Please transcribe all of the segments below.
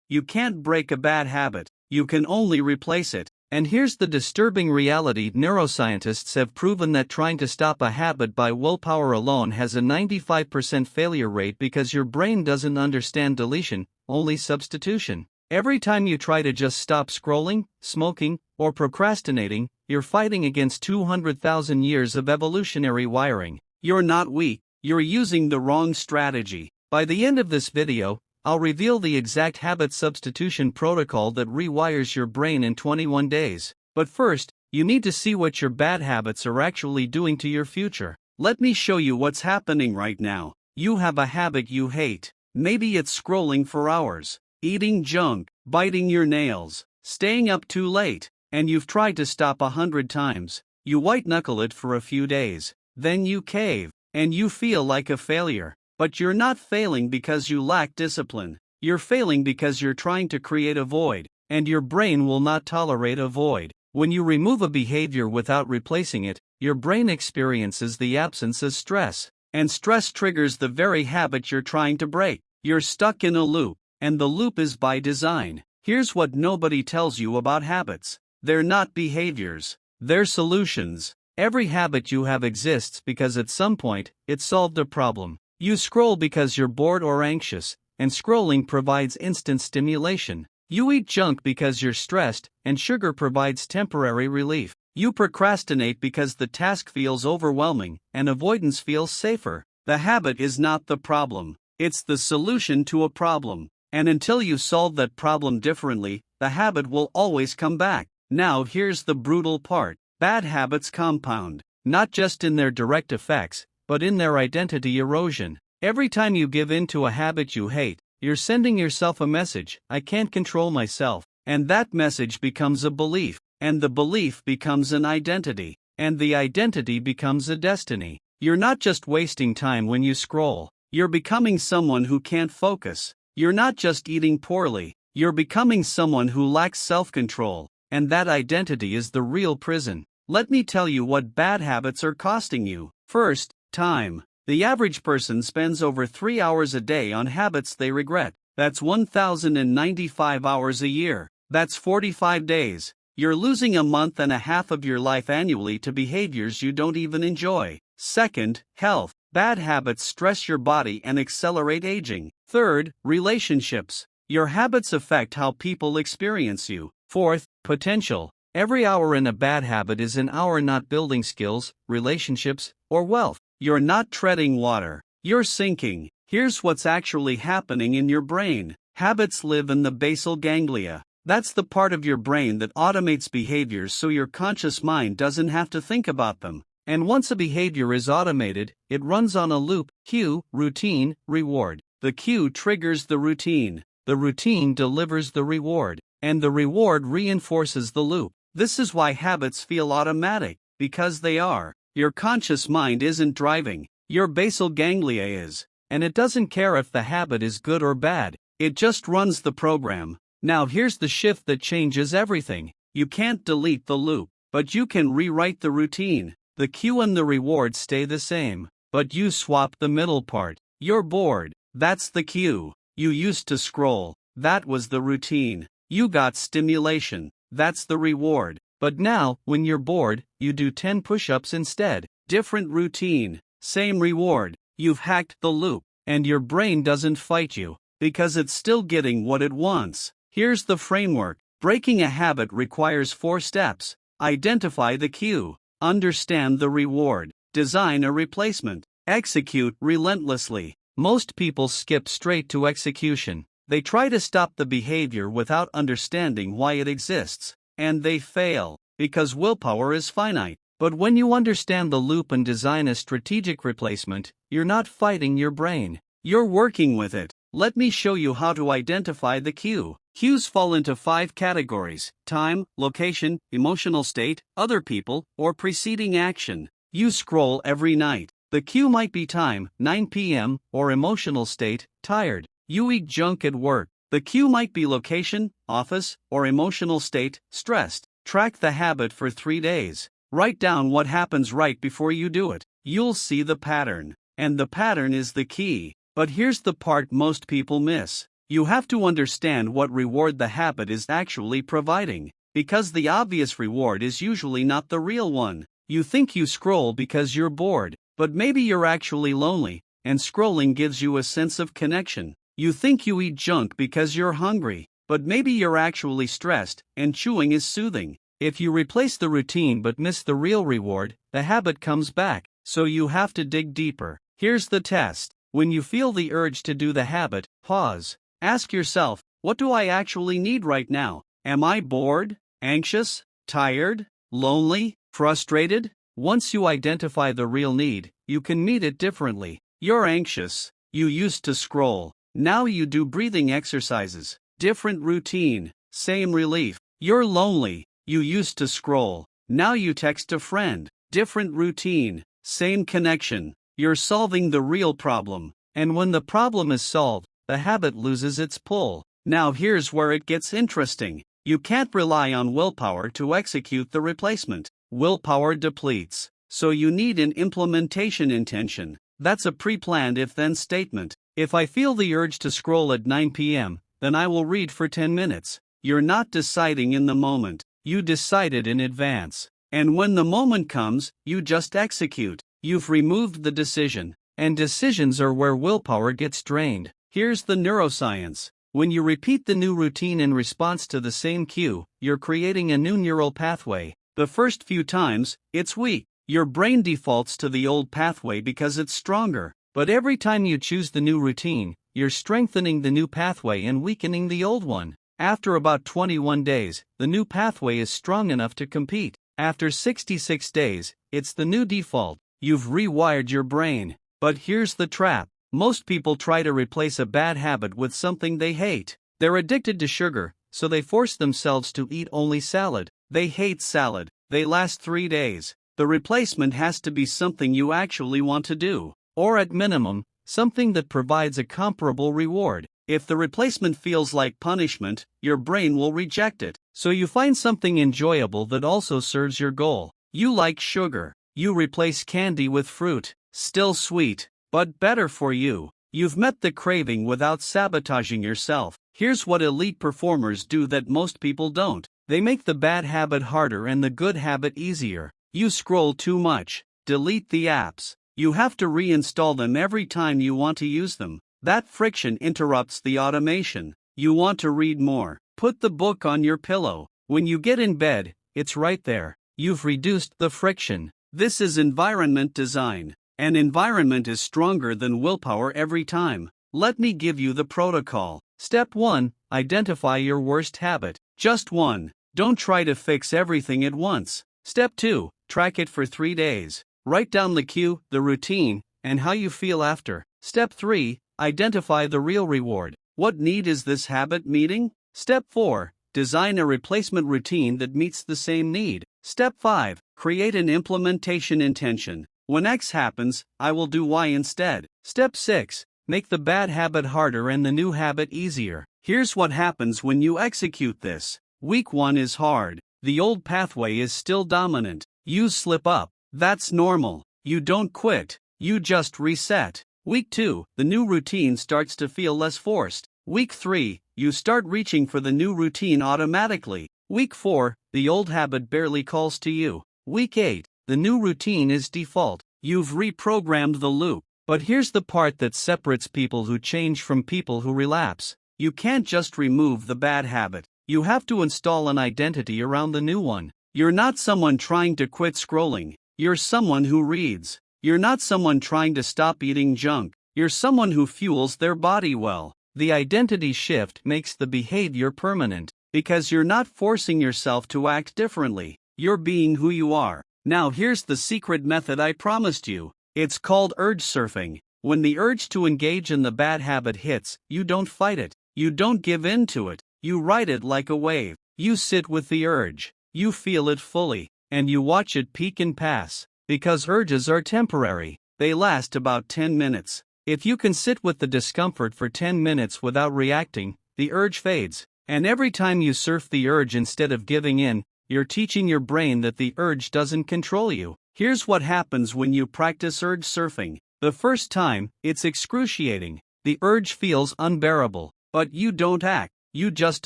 You can't break a bad habit, you can only replace it. And here's the disturbing reality: neuroscientists have proven that trying to stop a habit by willpower alone has a 95% failure rate because your brain doesn't understand deletion, only substitution. Every time you try to just stop scrolling, smoking, or procrastinating, you're fighting against 200,000 years of evolutionary wiring. You're not weak, you're using the wrong strategy. By the end of this video, I'll reveal the exact habit substitution protocol that rewires your brain in 21 days. But first, you need to see what your bad habits are actually doing to your future. Let me show you what's happening right now. You have a habit you hate. Maybe it's scrolling for hours, eating junk, biting your nails, staying up too late, and you've tried to stop 100 times. You white-knuckle it for a few days, then you cave, and you feel like a failure. But you're not failing because you lack discipline. You're failing because you're trying to create a void, and your brain will not tolerate a void. When you remove a behavior without replacing it, your brain experiences the absence as stress, and stress triggers the very habit you're trying to break. You're stuck in a loop, and the loop is by design. Here's what nobody tells you about habits: they're not behaviors, they're solutions. Every habit you have exists because at some point, it solved a problem. You scroll because you're bored or anxious, and scrolling provides instant stimulation. You eat junk because you're stressed, and sugar provides temporary relief. You procrastinate because the task feels overwhelming, and avoidance feels safer. The habit is not the problem, it's the solution to a problem. And until you solve that problem differently, the habit will always come back. Now here's the brutal part: bad habits compound, not just in their direct effects, but in their identity erosion. Every time you give in to a habit you hate, you're sending yourself a message: I can't control myself. And that message becomes a belief, and the belief becomes an identity, and the identity becomes a destiny. You're not just wasting time when you scroll, you're becoming someone who can't focus. You're not just eating poorly, you're becoming someone who lacks self-control, and that identity is the real prison. Let me tell you what bad habits are costing you. First, time. The average person spends over 3 hours a day on habits they regret. That's 1,095 hours a year. That's 45 days. You're losing a month and a half of your life annually to behaviors you don't even enjoy. Second, health. Bad habits stress your body and accelerate aging. Third, relationships. Your habits affect how people experience you. Fourth, potential. Every hour in a bad habit is an hour not building skills, relationships, or wealth. You're not treading water, you're sinking. Here's what's actually happening in your brain. Habits live in the basal ganglia. That's the part of your brain that automates behaviors so your conscious mind doesn't have to think about them. And once a behavior is automated, it runs on a loop: cue, routine, reward. The cue triggers the routine delivers the reward, and the reward reinforces the loop. This is why habits feel automatic, because they are. Your conscious mind isn't driving, your basal ganglia is, and it doesn't care if the habit is good or bad, it just runs the program. Now here's the shift that changes everything. You can't delete the loop, but you can rewrite the routine. The cue and the reward stay the same, but you swap the middle part. You're bored, that's the cue. You used to scroll, that was the routine. You got stimulation, that's the reward. But now, when you're bored, you do 10 push-ups instead. Different routine, same reward. You've hacked the loop, and your brain doesn't fight you, because it's still getting what it wants. Here's the framework. Breaking a habit requires 4 steps. Identify the cue, understand the reward, design a replacement, execute relentlessly. Most people skip straight to execution. They try to stop the behavior without understanding why it exists. And they fail, because willpower is finite. But when you understand the loop and design a strategic replacement, you're not fighting your brain, you're working with it. Let me show you how to identify the cue. Cues fall into 5 categories: time, location, emotional state, other people, or preceding action. You scroll every night. The cue might be time, 9 p.m., or emotional state, tired. You eat junk at work. The cue might be location, office, or emotional state, stressed. Track the habit for 3 days. Write down what happens right before you do it. You'll see the pattern. And the pattern is the key. But here's the part most people miss. You have to understand what reward the habit is actually providing, because the obvious reward is usually not the real one. You think you scroll because you're bored, but maybe you're actually lonely, and scrolling gives you a sense of connection. You think you eat junk because you're hungry, but maybe you're actually stressed, and chewing is soothing. If you replace the routine but miss the real reward, the habit comes back, so you have to dig deeper. Here's the test. When you feel the urge to do the habit, pause. Ask yourself, what do I actually need right now? Am I bored, anxious, tired, lonely, frustrated? Once you identify the real need, you can meet it differently. You're anxious. You used to scroll. Now you do breathing exercises. Different routine, same relief. You're lonely. You used to scroll. Now you text a friend. Different routine, same connection. You're solving the real problem. And when the problem is solved, the habit loses its pull. Now here's where it gets interesting. You can't rely on willpower to execute the replacement. Willpower depletes. So you need an implementation intention. That's a pre-planned if-then statement. If I feel the urge to scroll at 9 p.m., then I will read for 10 minutes. You're not deciding in the moment. You decided in advance. And when the moment comes, you just execute. You've removed the decision. And decisions are where willpower gets drained. Here's the neuroscience. When you repeat the new routine in response to the same cue, you're creating a new neural pathway. The first few times, it's weak. Your brain defaults to the old pathway because it's stronger. But every time you choose the new routine, you're strengthening the new pathway and weakening the old one. After about 21 days, the new pathway is strong enough to compete. After 66 days, it's the new default. You've rewired your brain. But here's the trap. Most people try to replace a bad habit with something they hate. They're addicted to sugar, so they force themselves to eat only salad. They hate salad. They last 3 days. The replacement has to be something you actually want to do. Or at minimum, something that provides a comparable reward. If the replacement feels like punishment, your brain will reject it. So you find something enjoyable that also serves your goal. You like sugar. You replace candy with fruit. Still sweet, but better for you. You've met the craving without sabotaging yourself. Here's what elite performers do that most people don't. They make the bad habit harder and the good habit easier. You scroll too much. Delete the apps. You have to reinstall them every time you want to use them. That friction interrupts the automation. You want to read more. Put the book on your pillow. When you get in bed, it's right there. You've reduced the friction. This is environment design. An environment is stronger than willpower every time. Let me give you the protocol. Step 1. Identify your worst habit. Just one. Don't try to fix everything at once. Step 2. Track it for 3 days. Write down the cue, the routine, and how you feel after. Step 3. Identify the real reward. What need is this habit meeting? Step 4. Design a replacement routine that meets the same need. Step 5. Create an implementation intention. When X happens, I will do Y instead. Step 6. Make the bad habit harder and the new habit easier. Here's what happens when you execute this. Week 1 is hard. The old pathway is still dominant. You slip up. That's normal. You don't quit. You just reset. Week 2, the new routine starts to feel less forced. Week 3, you start reaching for the new routine automatically. Week 4, the old habit barely calls to you. Week 8, the new routine is default. You've reprogrammed the loop. But here's the part that separates people who change from people who relapse. You can't just remove the bad habit. You have to install an identity around the new one. You're not someone trying to quit scrolling. You're someone who reads. You're not someone trying to stop eating junk. You're someone who fuels their body well. The identity shift makes the behavior permanent, because you're not forcing yourself to act differently. You're being who you are. Now here's the secret method I promised you. It's called urge surfing. When the urge to engage in the bad habit hits, you don't fight it. You don't give in to it. You ride it like a wave. You sit with the urge. You feel it fully. And you watch it peak and pass. Because urges are temporary. They last about 10 minutes. If you can sit with the discomfort for 10 minutes without reacting, the urge fades. And every time you surf the urge instead of giving in, you're teaching your brain that the urge doesn't control you. Here's what happens when you practice urge surfing. The first time, it's excruciating. The urge feels unbearable. But you don't act, you just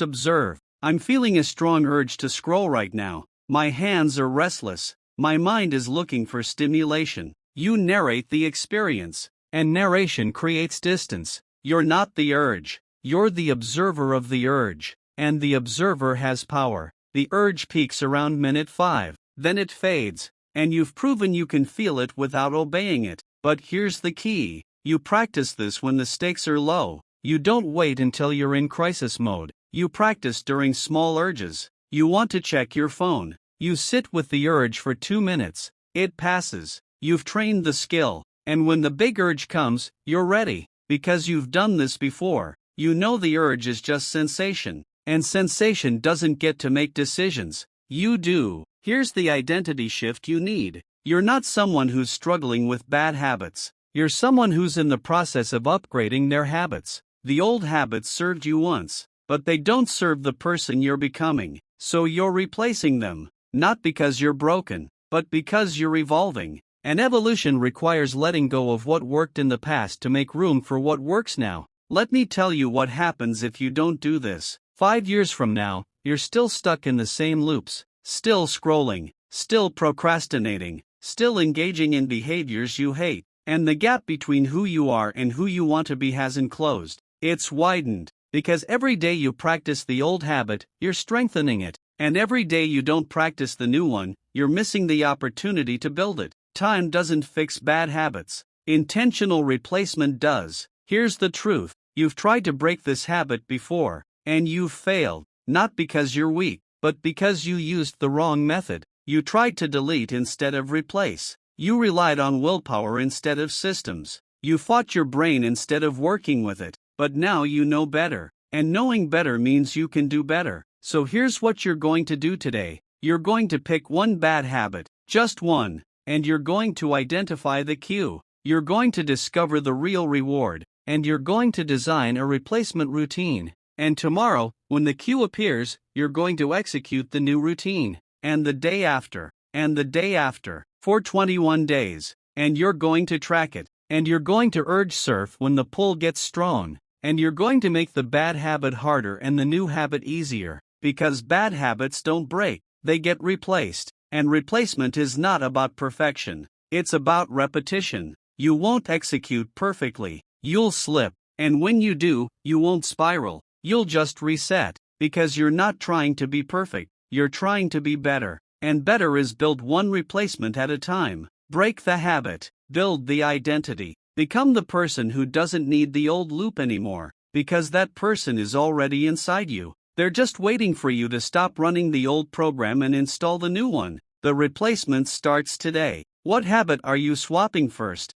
observe. I'm feeling a strong urge to scroll right now. My hands are restless. My mind is looking for stimulation. You narrate the experience. And narration creates distance. You're not the urge. You're the observer of the urge. And the observer has power. The urge peaks around minute 5. Then it fades. And you've proven you can feel it without obeying it. But here's the key. You practice this when the stakes are low. You don't wait until you're in crisis mode. You practice during small urges. You want to check your phone. You sit with the urge for 2 minutes. It passes. You've trained the skill. And when the big urge comes, you're ready. Because you've done this before. You know the urge is just sensation. And sensation doesn't get to make decisions. You do. Here's the identity shift you need. You're not someone who's struggling with bad habits. You're someone who's in the process of upgrading their habits. The old habits served you once, but they don't serve the person you're becoming. So you're replacing them. Not because you're broken, but because you're evolving. And evolution requires letting go of what worked in the past to make room for what works now. Let me tell you what happens if you don't do this. 5 years from now, you're still stuck in the same loops, still scrolling, still procrastinating, still engaging in behaviors you hate. And the gap between who you are and who you want to be hasn't closed. It's widened. Because every day you practice the old habit, you're strengthening it. And every day you don't practice the new one, you're missing the opportunity to build it. Time doesn't fix bad habits. Intentional replacement does. Here's the truth. You've tried to break this habit before, and you've failed. Not because you're weak, but because you used the wrong method. You tried to delete instead of replace. You relied on willpower instead of systems. You fought your brain instead of working with it. But now you know better. And knowing better means you can do better. So here's what you're going to do today. You're going to pick one bad habit, just one. And you're going to identify the cue. You're going to discover the real reward. And you're going to design a replacement routine. And tomorrow, when the cue appears, you're going to execute the new routine. And the day after. And the day after. For 21 days. And you're going to track it. And you're going to urge surf when the pull gets strong. And you're going to make the bad habit harder and the new habit easier. Because bad habits don't break, they get replaced. And replacement is not about perfection. It's about repetition. You won't execute perfectly. You'll slip. And when you do, you won't spiral. You'll just reset. Because you're not trying to be perfect. You're trying to be better. And better is built one replacement at a time. Break the habit. Build the identity. Become the person who doesn't need the old loop anymore. Because that person is already inside you. They're just waiting for you to stop running the old program and install the new one. The replacement starts today. What habit are you swapping first?